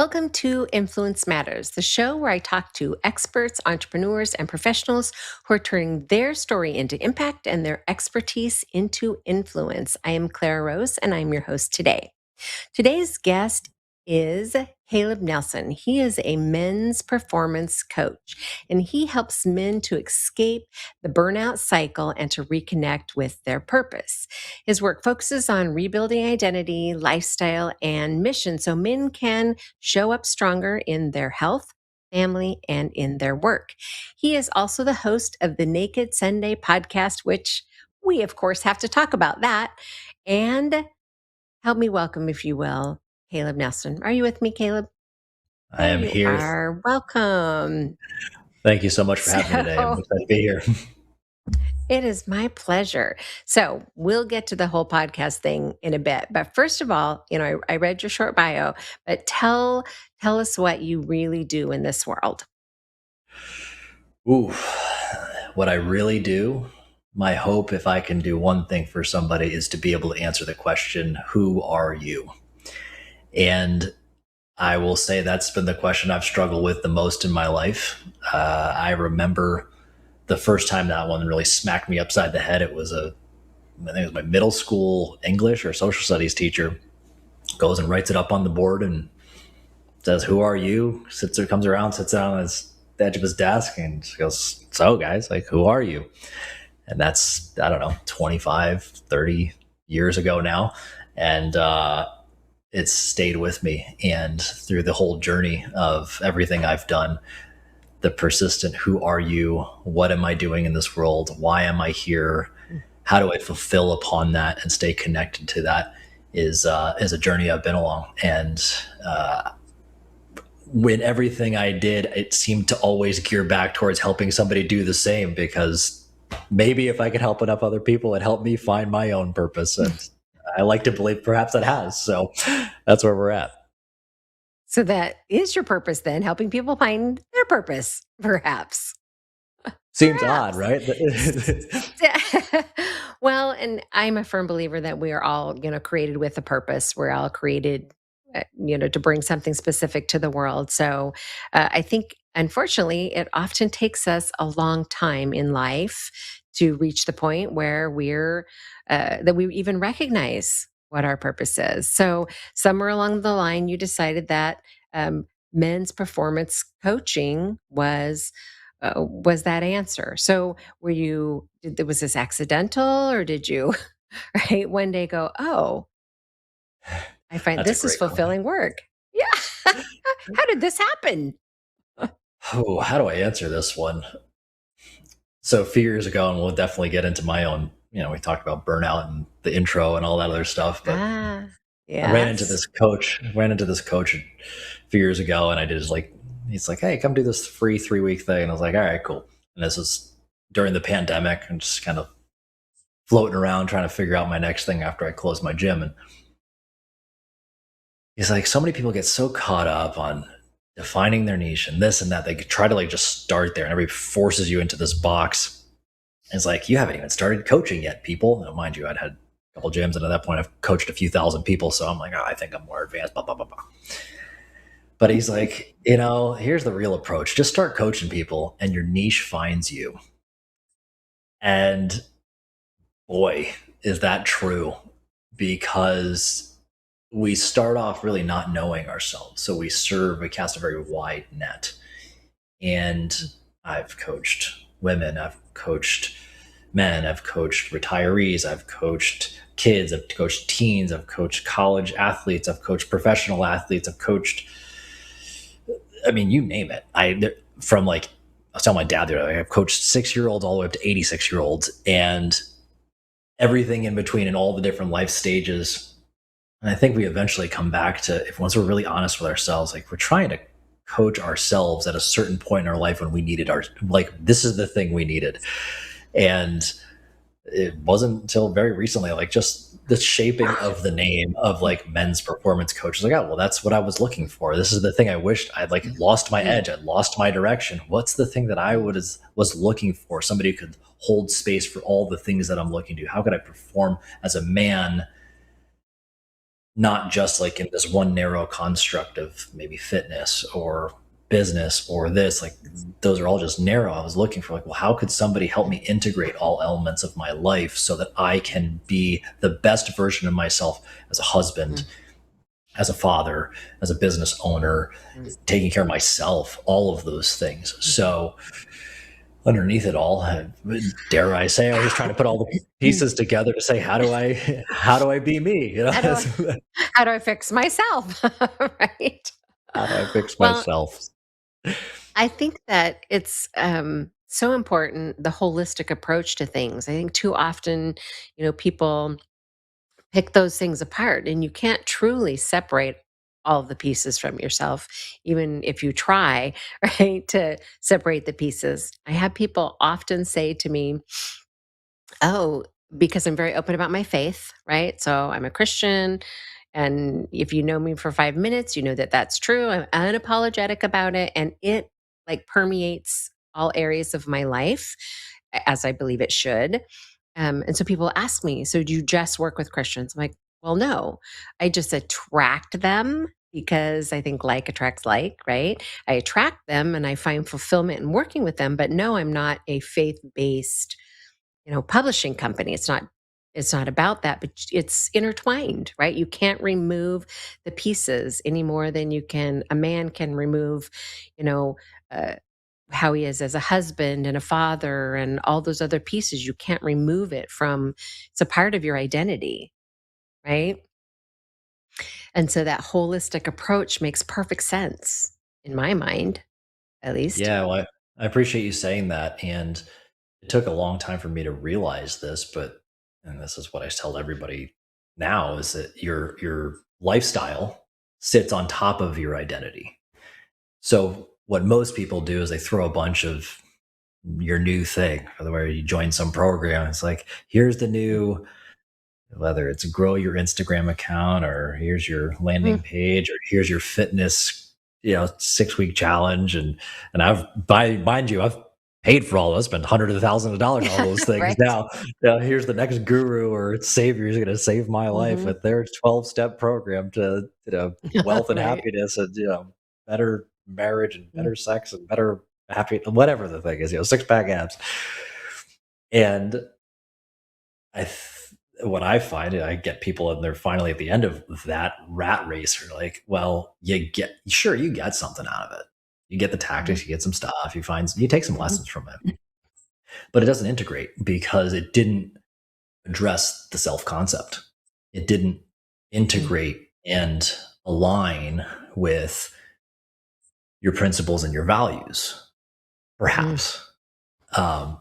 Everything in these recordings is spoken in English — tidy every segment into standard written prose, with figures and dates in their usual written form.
Welcome to Influence Matters, the show where I talk to experts, entrepreneurs, and professionals who are turning their story into impact and their expertise into influence. I am Clara Rose, and I'm your host today. Today's guest is Caleb Nelson. He is a men's performance coach, and he helps men to escape the burnout cycle and to reconnect with their purpose. His work focuses on rebuilding identity, lifestyle, and mission so men can show up stronger in their health, family, and in their work. He is also the host of the Naked Sunday podcast, which we, of course, have to talk about that. And help me welcome, if you will, Caleb Nelson. Are you with me, Caleb? I There am you here. are. Welcome. Thank you so much for having me today. I'm So excited to be here. it is my pleasure. So we'll get to the whole podcast thing in a bit. But first of all, I read your short bio, but tell us what you really do in this world. Ooh, what I really do, my hope, if I can do one thing for somebody, is to be able to answer the question, who are you? And I will say that's been the question I've struggled with the most in my life. I remember the first time that one really smacked me upside the head. I think it was my middle school English or social studies teacher goes and writes it up on the board and says, "Who are you?" Comes around, sits down on the edge of his desk, and just goes, "So, guys, like, who are you?" And that's, I don't know, 25, 30 years ago now, and it's stayed with me. And through the whole journey of everything I've done, the persistent, "Who are you? What am I doing in this world? Why am I here? How do I fulfill upon that and stay connected to that?" Is a journey I've been along, and when everything I did, it seemed to always gear back towards helping somebody do the same, because maybe if I could help enough other people, it helped me find my own purpose. And I like to believe perhaps it has. So that's where we're at. So that is your purpose then, helping people find their purpose, perhaps. Seems odd, Perhaps. right? Well, and I'm a firm believer that we are all, created with a purpose. We're all created, to bring something specific to the world. So I think, unfortunately, it often takes us a long time in life to reach the point where that we even recognize what our purpose is. So somewhere along the line, you decided that men's performance coaching was that answer. So was this accidental, or did you, right, one day go, oh, I find That's a this is great question. fulfilling work? Yeah. How did this happen? Oh, how do I answer this one? So a few years ago, and we'll definitely get into my own, we talked about burnout and the intro and all that other stuff, but Ah, I yes. ran into this coach a few years ago, and I did he's like, "Hey, come do this free 3 week thing." And I was like, "All right, cool." And this was during the pandemic, and just kind of floating around trying to figure out my next thing after I closed my gym. And he's like, so many people get so caught up on defining their niche and this and that. They try to like just start there, and everybody forces you into this box. And it's like, you haven't even started coaching yet, people. Now, mind you, I'd had a couple gyms, and at that point I've coached a few thousand people. So I'm like, oh, I think I'm more advanced, blah, blah, blah, blah. But he's like, here's the real approach. Just start coaching people and your niche finds you. And boy, is that true, because we start off really not knowing ourselves. So we cast a very wide net. And I've coached women, I've coached men, I've coached retirees, I've coached kids, I've coached teens, I've coached college athletes, I've coached professional athletes, I've coached, I mean, you name it. From like, I was telling my dad the other day, I've coached 6 year olds all the way up to 86 year olds, and everything in between in all the different life stages. And I think we eventually come back to, if once we're really honest with ourselves, like, we're trying to coach ourselves at a certain point in our life when we needed this is the thing we needed. And it wasn't until very recently, like, just the shaping of the name of like men's performance coach. Like, oh, well, that's what I was looking for. This is the thing I wished I'd like lost my edge. I'd lost my direction. What's the thing that I was looking for? Somebody who could hold space for all the things that I'm looking to. How could I perform as a man not just like in this one narrow construct of maybe fitness or business or this, like those are all just narrow. I was looking for like, well, how could somebody help me integrate all elements of my life so that I can be the best version of myself as a husband, Mm, as a father, as a business owner, mm, taking care of myself, all of those things. mhm. So underneath it all, dare I say, I was just trying to put all the pieces together to say, how do I be me? How do I how do I fix myself? Right? How do I fix Well, myself? I think that it's, so important, the holistic approach to things. I think too often, people pick those things apart, and you can't truly separate all of the pieces from yourself, even if you try, right, to separate the pieces. I have people often say to me, "Oh," because I'm very open about my faith, right? So I'm a Christian, and if you know me for 5 minutes, you know that that's true. I'm unapologetic about it, and it, like, permeates all areas of my life, as I believe it should. And so people ask me, "So do you just work with Christians?" I'm like, "Well, no. I just attract them because I think like attracts like, right? I attract them and I find fulfillment in working with them, but no, I'm not a faith-based, publishing company. It's not about that, but it's intertwined, right? You can't remove the pieces any more than a man can remove, you know, uh, how he is as a husband and a father and all those other pieces. You can't remove it from, it's a part of your identity, right? And so that holistic approach makes perfect sense in my mind, at least. Yeah, well, I appreciate you saying that. And it took a long time for me to realize this, but, and this is what I tell everybody now, is that your lifestyle sits on top of your identity. So what most people do is they throw a bunch of your new thing, whether you join some program. It's like, here's the new, whether it's grow your Instagram account, or here's your landing Mm, page, or here's your fitness, 6 week challenge. And I've, by mind you, I've paid for all those, spent hundreds of thousands of dollars on all those things. right. Now, here's the next guru or savior who's going to save my life Hmm. with their 12-step program to, wealth and Right. happiness, and, better marriage and better sex and better happy, whatever the thing is, six-pack abs. And I what I find, I get people, and they're finally at the end of that rat race, are like, well, you get something out of it. You get the Mhm, tactics, you get some stuff, you take some mhm, lessons from it, but it doesn't integrate because it didn't address the self concept. It didn't mhm, integrate and align with your principles and your values, mhm, perhaps. um,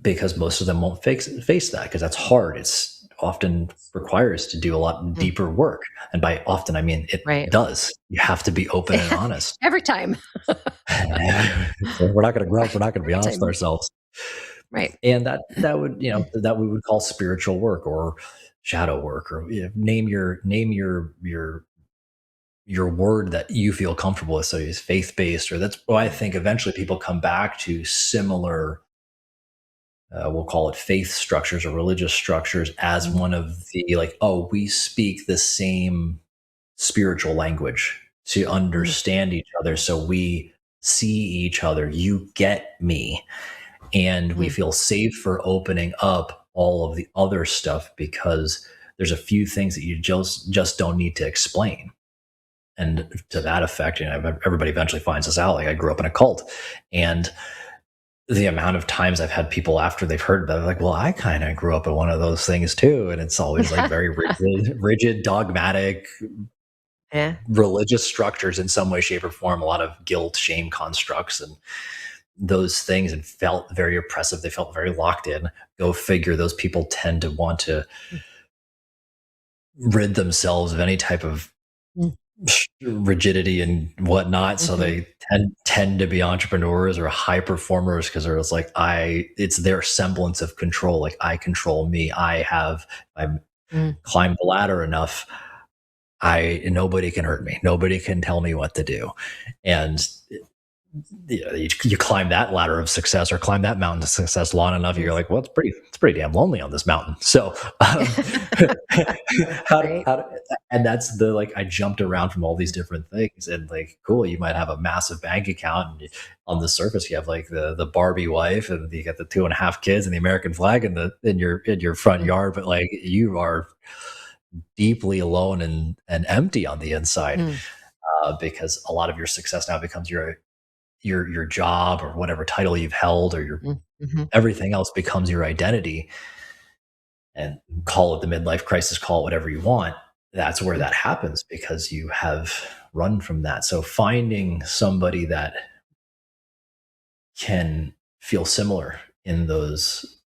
because most of them won't face that, because that's hard. It's often requires to do a lot mm, deeper work. And by often, I mean it right. does. You have to be open and honest. Every time. We're not going to grow up. We're not going to be Every honest with time. ourselves. Right. And that would, that we would call spiritual work or shadow work, or name your word that you feel comfortable with. So it's faith based, or that's why I think eventually people come back to similar, we'll call it faith structures or religious structures, as Mm, one of the, like, oh, we speak the same spiritual language to mm, understand each other. So we see each other. You get me. And we mm, feel safe for opening up all of the other stuff, because there's a few things that you just don't need to explain. And to that effect, everybody eventually finds this out. Like, I grew up in a cult, and the amount of times I've had people after they've heard that, like, well, I kind of grew up in one of those things too. And it's always like very rigid, dogmatic, yeah. religious structures in some way, shape, or form, a lot of guilt, shame constructs, and those things, and felt very oppressive. They felt very locked in. Go figure, those people tend to want to Mm, rid themselves of any type of mm, rigidity and whatnot. So mhm, they tend to be entrepreneurs or high performers, because they're just like, it's their semblance of control. Like, I control me. I mm, climbed the ladder enough. Nobody can hurt me. Nobody can tell me what to do. And you climb that ladder of success or climb that mountain of success long enough, you're like, well, it's pretty damn lonely on this mountain. So, Right. how and that's the, like, I jumped around from all these different things, and like, cool, you might have a massive bank account, and on the surface, you have like the Barbie wife, and you got the 2.5 kids and the American flag in your front Mm, yard, but like, you are deeply alone and empty on the inside, mm, because a lot of your success now becomes your job or whatever title you've held, or your mm, mhm, everything else becomes your identity. And call it the midlife crisis, call it whatever you want. That's where mm, that happens, because you have run from that. So finding somebody that can feel similar in those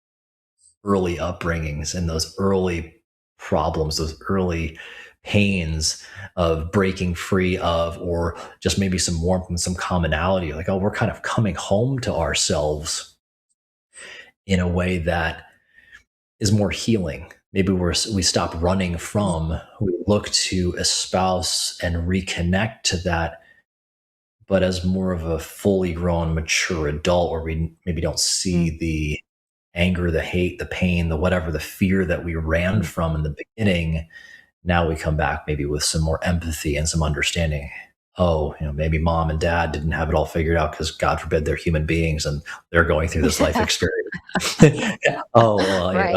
early upbringings and those early problems, those early pains of breaking free of, or just maybe some warmth and some commonality, like, oh, we're kind of coming home to ourselves in a way that is more healing. Maybe we stop running mm, from, we look to espouse and reconnect to that, but as more of a fully grown, mature adult, where we maybe don't mm, see the anger, the hate, the pain, the whatever, the fear that we ran mm. from in the beginning. Now we come back maybe with some more empathy and some understanding. Oh, maybe mom and dad didn't have it all figured out, because God forbid they're human beings and they're going through this life experience. Oh, well, Right.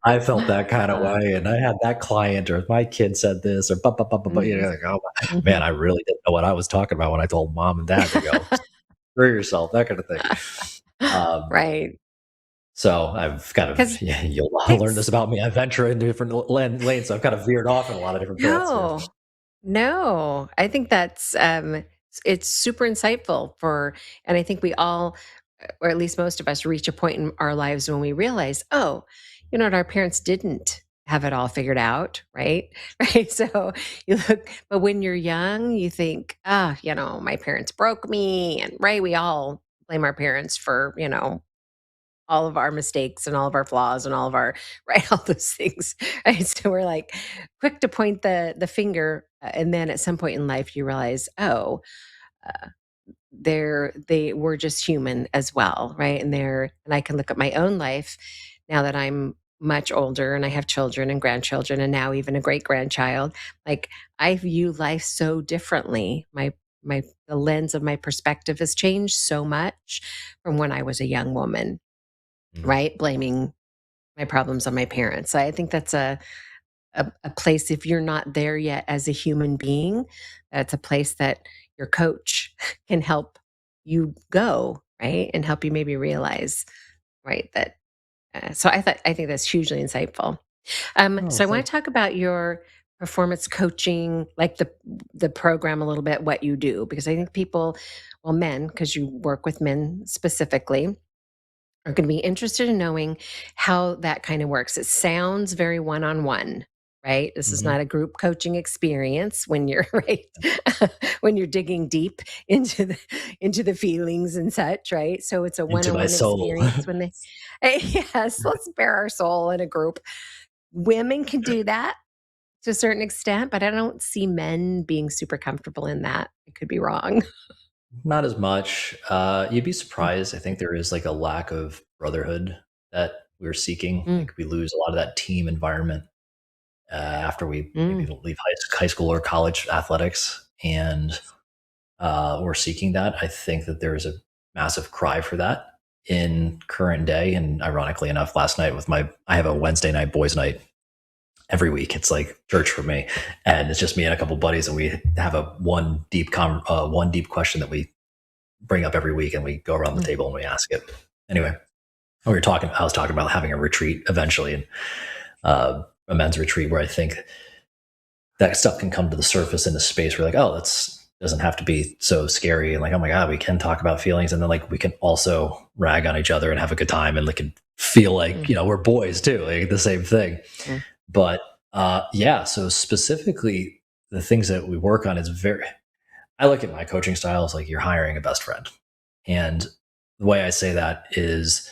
I felt that kind of way, and I had that client, or my kid said this, or Mhm, like, oh man, mhm. I really didn't know what I was talking about when I told mom and dad to go screw yourself, that kind of thing. Um, Right. so I've kind of, Because yeah, you'll learn this it's about me. I venture into different lanes, so I've kind of veered off in a lot of different paths here. no. No, I think that's it's super insightful for, and I think we all, or at least most of us, reach a point in our lives when we realize, oh, you know what, our parents didn't have it all figured out, right? Right. So you look, but when you're young, you think, ah, my parents broke me, and right, we all blame our parents for, all of our mistakes and all of our flaws and all of our right, all those things, right? So we're like quick to point the finger, and then at some point in life you realize, oh, uh, they were just human as well, right? And I can look at my own life now that I'm much older and I have children and grandchildren and now even a great grandchild. Like, I view life so differently. My the lens of my perspective has changed so much from when I was a young woman, Mm. right? Blaming my problems on my parents. So I think that's a place, if you're not there yet as a human being, that's a place that your coach can help you go, right? And help you maybe realize, right, that I think that's hugely insightful. Oh, So I want thank to talk about your performance coaching, like the program a little bit, what you do, because I think people, well, men, because you work with men specifically, are going to be interested in knowing how that kind of works. It sounds very one on one, right? This you. is not a group coaching experience when you're right when you're digging deep into the feelings and such, right? So it's a one Into on my one soul. experience when they yes, let's bare our soul in a group. Women can do that to a certain extent, but I don't see men being super comfortable in that. I could be wrong. Not as much. You'd be surprised. I think there is like a lack of brotherhood that we're seeking. Mm, Like, we lose a lot of that team environment after we maybe mm, leave high school or college athletics, and we're seeking that. I think that there is a massive cry for that in current day. And ironically enough, last night I have a Wednesday night boys' night every week. It's like church for me, and it's just me and a couple buddies, and we have a one deep question that we bring up every week, and we go around the mm, table and we ask it. Anyway, I was talking about having a retreat eventually, and a men's retreat, where I think that stuff can come to the surface in a space where, like, oh, that's doesn't have to be so scary, and like, oh my god, we can talk about feelings, and then like we can also rag on each other and have a good time, and like feel like, mm, we're boys too, like the same thing. mm, But yeah, so specifically the things that we work on is very, I look at my coaching style as like you're hiring a best friend. And the way I say that is,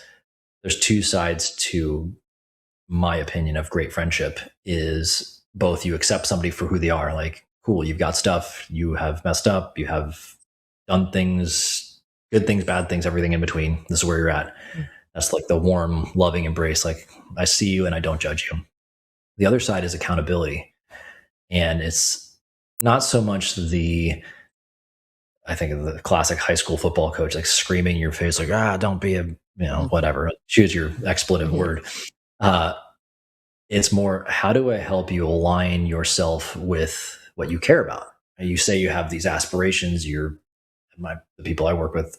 there's two sides to my opinion of great friendship. Is both, you accept somebody for who they are, like, cool, you've got stuff, you have messed up, you have done things good things, bad things, everything in between. This is where you're at. Mm. That's like the warm, loving embrace. Like, I see you and I don't judge you. The other side is accountability. And it's not so much I think of the classic high school football coach, like screaming in your face, like, don't be Mm. whatever, choose your expletive Mhm. word. Uh, it's more, how do I help you align yourself with what you care about? You say you have these aspirations. The people I work with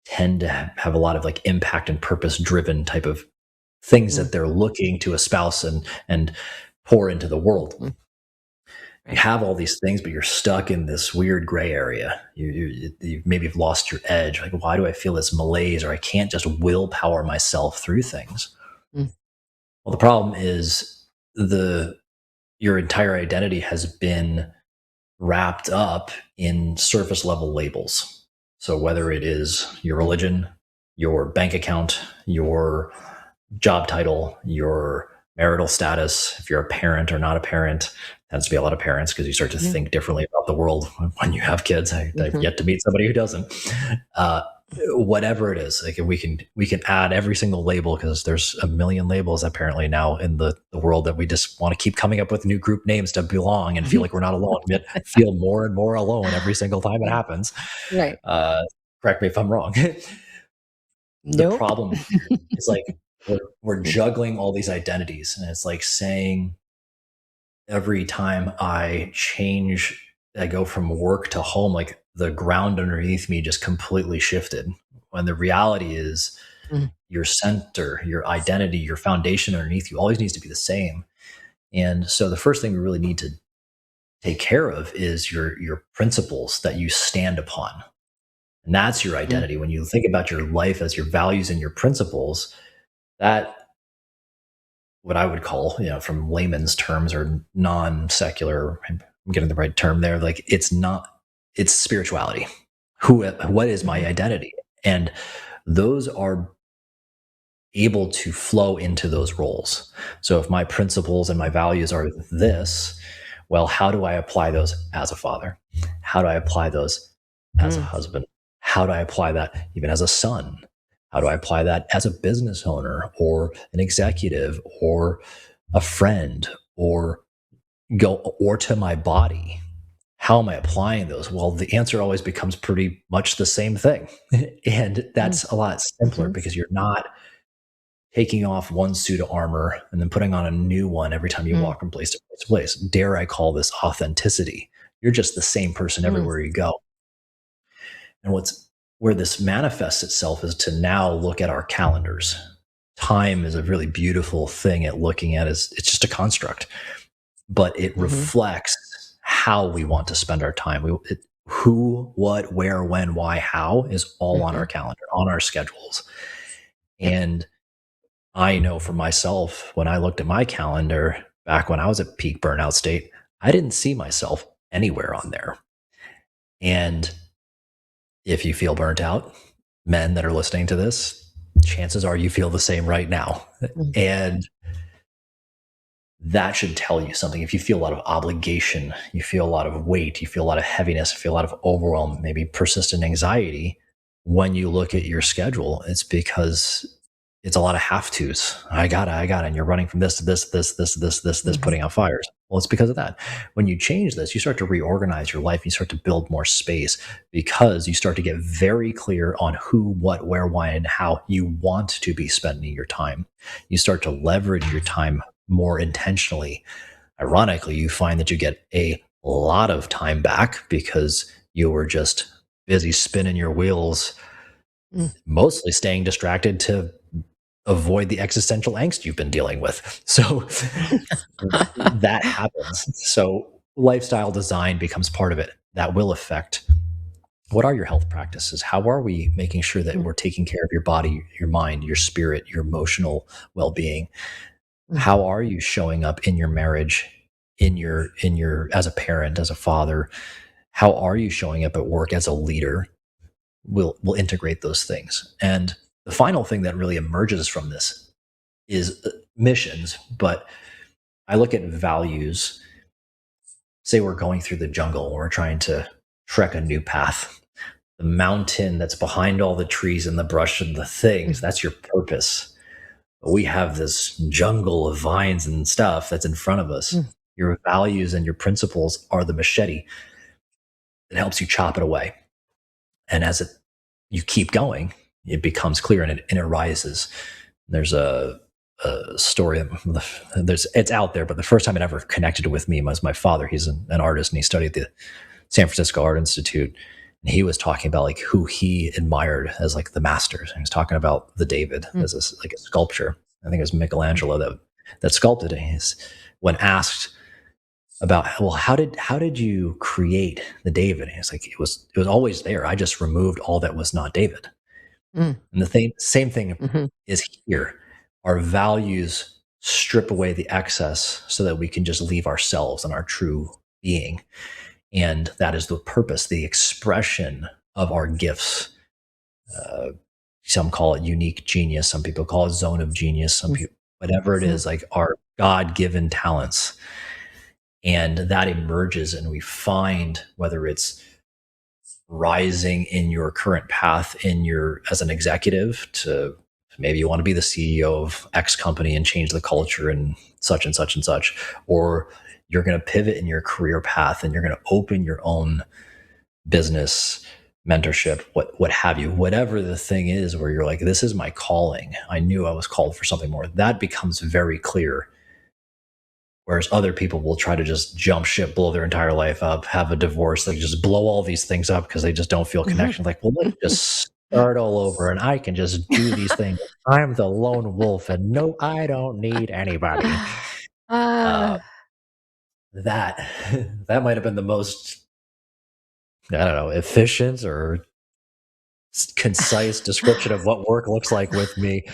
tend to have a lot of like impact and purpose driven type of things Mm. that they're looking to espouse and pour into the world. Mm. You Right. have all these things, but you're stuck in this weird gray area. You maybe have lost your edge. Like, why do I feel this malaise, or I can't just willpower myself through things? Mm. Well, the problem is your entire identity has been wrapped up in surface level labels. So whether it is your religion, your bank account, your job title, your marital status, if you're a parent or not a parent, tends to be a lot of parents because you start to Mhm. think differently about the world when you have kids. I've Mhm. yet to meet somebody who doesn't. Uh, Whatever it is, like, we can add every single label because there's a million labels apparently now in the world, that we just want to keep coming up with new group names to belong and feel Mhm. like we're not alone, yet feel more and more alone every single time it happens. Right. Uh, Correct me if I'm wrong. The Nope. problem is, like, we're Mm. juggling all these identities, and it's like saying every time I go from work to home, like the ground underneath me just completely shifted. When the reality is, Mm. your center, your identity, your foundation underneath you always needs to be the same. And so the first thing we really need to take care of is your principles that you stand upon. And that's your Mm. identity. When you think about your life as your values and your principles, that, what I would call, from layman's terms or non-secular, I'm getting the right term there, like, it's spirituality. What is my Mhm. identity? And those are able to flow into those roles. So if my principles and my values are this, well, how do I apply those as a father? How do I apply those as a Mm. husband? How do I apply that even as a son? How do I apply that as a business owner or an executive or a friend, or to my body? How am I applying those? Well, the answer always becomes pretty much the same thing. And Mm. that's a lot simpler Mhm. because you're not taking off one suit of armor and then putting on a new one every time you Mm. walk from place to place to place. Dare I call this authenticity? You're just the same person Mm. everywhere you go. And where this manifests itself is to now look at our calendars. Time is a really beautiful thing at looking at. It's just a construct, but it Mhm. reflects how we want to spend our time. Who, what, where, when, why, how is all on our Mhm. calendar, on our schedules. Yep. And I know for myself, when I looked at my calendar back when I was at peak burnout state, I didn't see myself anywhere on there. And if you feel burnt out, men that are listening to this, chances are you feel the same right now. Mm. And that should tell you something. If you feel a lot of obligation, you feel a lot of weight, you feel a lot of heaviness, you feel a lot of overwhelm, maybe persistent anxiety, when you look at your schedule, it's because it's a lot of have tos. I gotta, and you're running from this to this, Mhm. putting out fires. Well, it's because of that. When you change this, you start to reorganize your life. You start to build more space because you start to get very clear on who, what, where, why, and how you want to be spending your time. You start to leverage your time more intentionally. Ironically, you find that you get a lot of time back because you were just busy spinning your wheels, Mm. mostly staying distracted to avoid the existential angst you've been dealing with. So that happens. So lifestyle design becomes part of it. That will affect, what are your health practices? How are we making sure that Mm. we're taking care of your body, your mind, your spirit, your emotional well-being? Mm. How are you showing up in your marriage, in your as a parent, as a father? How are you showing up at work as a leader? We'll integrate those things. And the final thing that really emerges from this is missions. But I look at values. Say we're going through the jungle and we're trying to trek a new path. the mountain that's behind all the trees and the brush and the things, that's your purpose. But we have this jungle of vines and stuff that's in front of us. Mm, Your values and your principles are the machete that helps you chop it away. And as you keep going, it becomes clear and it rises. There's a story. It's out there, but the first time it ever connected with me was my father. He's an artist and he studied at the San Francisco Art Institute. And he was talking about like who he admired as like the masters. And he was talking about the David mm, as like a sculpture. I think it was Michelangelo that sculpted it. When asked about, well, how did you create the David? He's like, it was always there. I just removed all that was not David. mm, And the same thing mhm, is here. Our values strip away the excess so that we can just leave ourselves and our true being. And that is the purpose, the expression of our gifts. Uh, some call it unique genius. Some people call it zone of genius. Some mm, people, whatever it mhm, is, like our God given talents. And that emerges, and we find whether it's rising in your current path in your as an executive to maybe you want to be the CEO of X company and change the culture and such and such and such, or you're going to pivot in your career path and you're going to open your own business, mentorship, what have you, whatever the thing is where you're like, this is my calling. I knew I was called for something more. That becomes very clear. Whereas other people will try to just jump ship, blow their entire life up, have a divorce, they just blow all these things up because they just don't feel mhm. connection. Like, well, let's just start all over and I can just do these things. I'm the lone wolf and no, I don't need anybody. Uh, Uh, that that might have been the most, I don't know, efficient or concise description of what work looks like with me.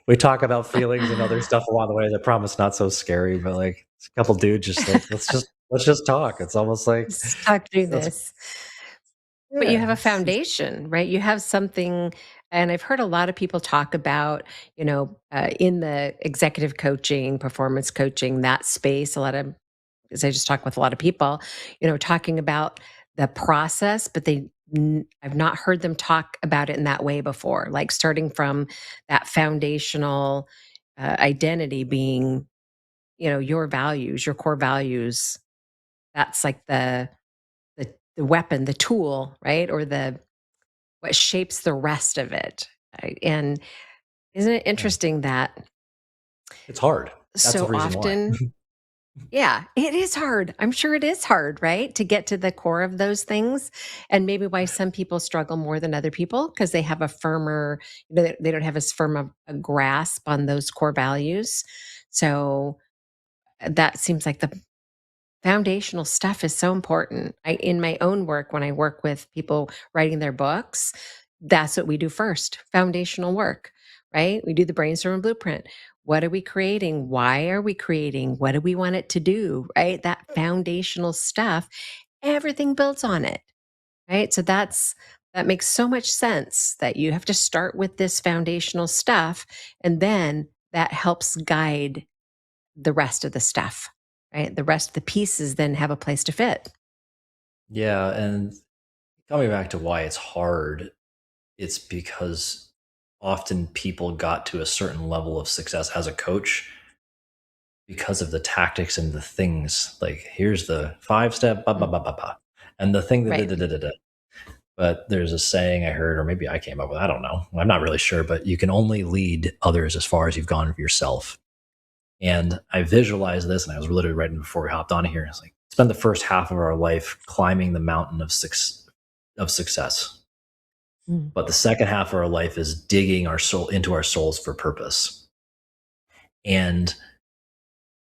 We talk about feelings and other stuff along the way. I promise not so scary, but like it's a couple dudes just like let's just talk. It's almost like let's talk through that's this. But you yeah. have a foundation, right? You have something, and I've heard a lot of people talk about, in the executive coaching, performance coaching, that space. A lot of, as I just talk with a lot of people, talking about the process, but I've not heard them talk about it in that way before. Like starting from that foundational identity being, your values, your core values. That's like the weapon, the tool, right? Or the what shapes the rest of it. And isn't it Yeah. interesting that It's hard. That's the so reason why. often, yeah, it is hard. I'm sure it is hard, right? To get to the core of those things. And maybe why some people struggle more than other people because they have a firmer, they don't have as firm a grasp on those core values. So that seems like the foundational stuff is so important. In my own work, when I work with people writing their books, that's what we do first, foundational work, right? We do the brainstorm and blueprint. What are we creating? Why are we creating? What do we want it to do? Right? That foundational stuff, everything builds on it, right? So that makes so much sense that you have to start with this foundational stuff and then that helps guide the rest of the stuff, right? The rest of the pieces then have a place to fit. Yeah, and coming back to why it's hard, it's because often people got to a certain level of success as a coach because of the tactics and the things. Like here's the 5 step, ba ba Mm, ba ba ba, and the thing that da, right. da, da, da, da. But there's a saying I heard, or maybe I came up with. I don't know. I'm not really sure. But you can only lead others as far as you've gone yourself. And I visualized this, and I was literally writing before we hopped on here. It's like spend the first half of our life climbing the mountain of success, Mm, but the second half of our life is digging our soul into our souls for purpose. And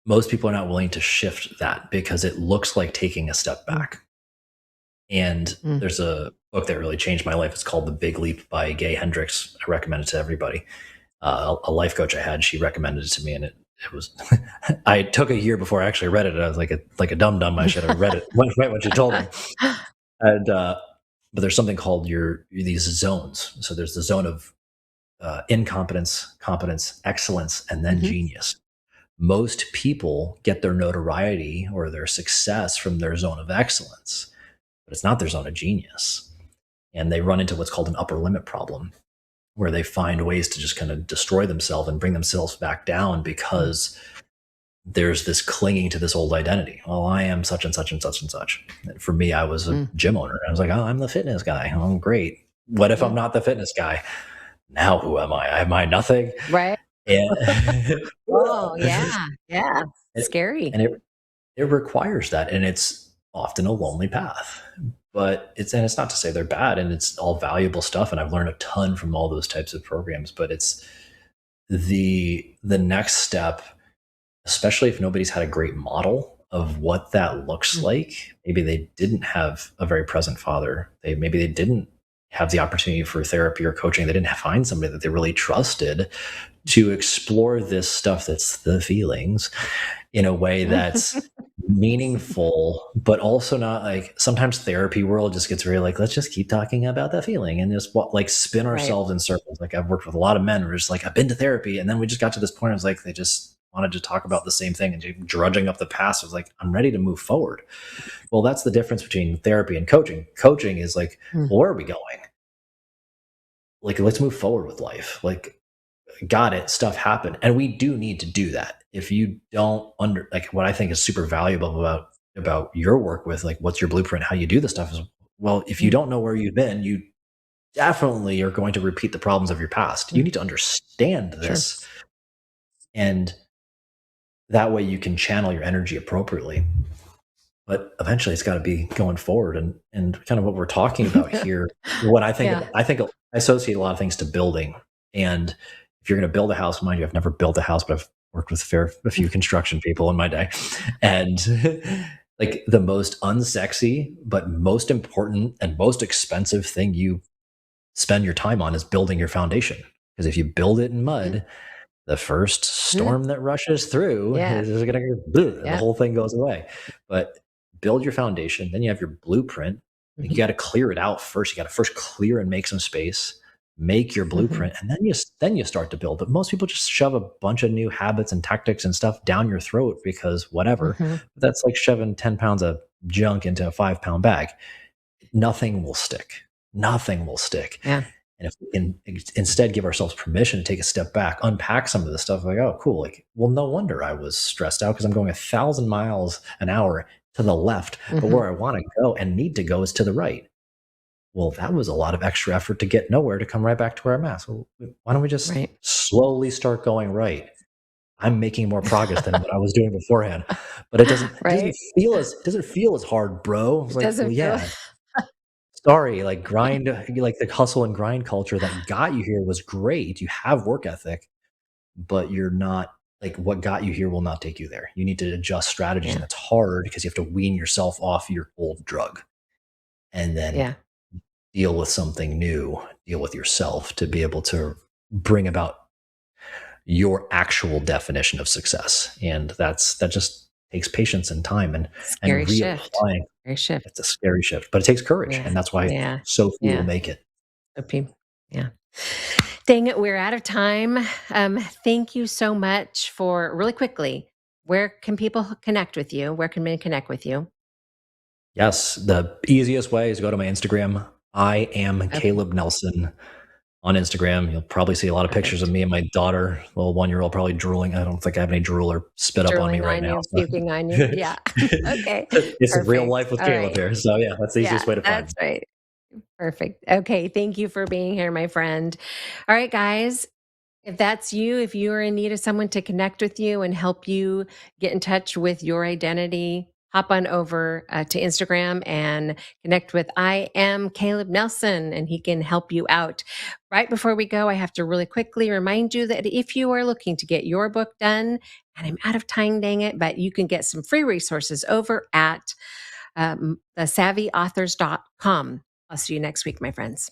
most people are not willing to shift that because it looks like taking a step mm, back. And mm. there's a book that really changed my life. It's called The Big Leap by Gay Hendricks. I recommend it to everybody. A life coach I had, she recommended it to me, and it was. I took a year before I actually read it. I was like a dumb dumb. I should have read it right when she told me. And but there's something called these zones. So there's the zone of incompetence, competence, excellence, and then Mhm, genius. Most people get their notoriety or their success from their zone of excellence, but it's not their zone of genius. and they run into what's called an upper limit problem, where they find ways to just kind of destroy themselves and bring themselves back down because there's this clinging to this old identity. Well, I am such and such and such and such. And for me, I was a gym owner. I was like, oh, I'm the fitness guy. I'm great. What if I'm not the fitness guy? Now who am I? Am I nothing? Right. And, Oh, yeah. Yeah. and Scary. it requires that. And it's often a lonely path. But it's not to say they're bad, and it's all valuable stuff. And I've learned a ton from all those types of programs. But it's the next step, especially if nobody's had a great model of what that looks like. Maybe they didn't have a very present father. Maybe they didn't have the opportunity for therapy or coaching. They didn't find somebody that they really trusted to explore this stuff that's the feelings in a way that's meaningful, but also not like, sometimes therapy world just gets really like, let's just keep talking about that feeling and just like spin ourselves in circles. Like, I've worked with a lot of men who are just like, I've been to therapy, and then we just got to this point. I was like, they just wanted to talk about the same thing and drudging up the past. I was like, I'm ready to move forward. Well, that's the difference between therapy and coaching. Coaching is like, well, where are we going? Like, let's move forward with life. Like, got it, stuff happened, and we do need to do that. If you don't like, what I think is super valuable about your work with, like, what's your blueprint, how you do the stuff is, well, if you don't know where you've been, you definitely are going to repeat the problems of your past. You need to understand this, and that way you can channel your energy appropriately. But eventually it's got to be going forward, and kind of what we're talking about here. What I think, I associate a lot of things to building. And if you're going to build a house, mind you, I've never built a house, but I've worked with a few construction people in my day. And like, the most unsexy, but most important and most expensive thing you spend your time on is building your foundation. Because if you build it in mud, the first storm that rushes through is going to, the whole thing goes away. But build your foundation, then you have your blueprint. You got to clear it out first. You got to first clear and make some space, make your blueprint, and then you start to build. But most people just shove a bunch of new habits and tactics and stuff down your throat because whatever. That's like shoving 10 pounds of junk into a 5-pound bag. Nothing will stick. Nothing will stick. Yeah. And if we can instead give ourselves permission to take a step back, unpack some of the stuff, like, oh, cool. Like, well, no wonder I was stressed out, because I'm going 1,000 miles an hour to the left, but where I want to go and need to go is to the right. Well, that was a lot of extra effort to get nowhere, to come right back to where I'm at. So why don't we just slowly start going right? I'm making more progress than what I was doing beforehand, but it doesn't feel as hard, bro. I was like, well, yeah. Sorry, like, like the hustle and grind culture that got you here was great. You have work ethic, but you're not, like, what got you here will not take you there. You need to adjust strategies, and it's hard because you have to wean yourself off your old drug, and then deal with something new, deal with yourself to be able to bring about your actual definition of success. And that just takes patience and time and reapplying. It's a scary shift, but it takes courage. And that's why so few will make it. Yeah. Dang it, we're out of time. Thank you so much for, really quickly, where can people connect with you? Where can men connect with you? Yes, the easiest way is go to my Instagram. I am Caleb Nelson on Instagram. You'll probably see a lot of pictures of me and my daughter, little 1-year-old, probably drooling. I don't think I have any drool or spit up on me right now. Puking on you. Yeah. Okay. It's real life with Caleb here. So yeah, that's the easiest way to find me. That's right. Perfect. Okay. Thank you for being here, my friend. All right, guys. If that's you, if you are in need of someone to connect with you and help you get in touch with your identity, hop on over to Instagram and connect with I am Caleb Nelson, and he can help you out. Right before we go, I have to really quickly remind you that if you are looking to get your book done, and I'm out of time, dang it, but you can get some free resources over at the SAVVYauthors.com. I'll see you next week, my friends.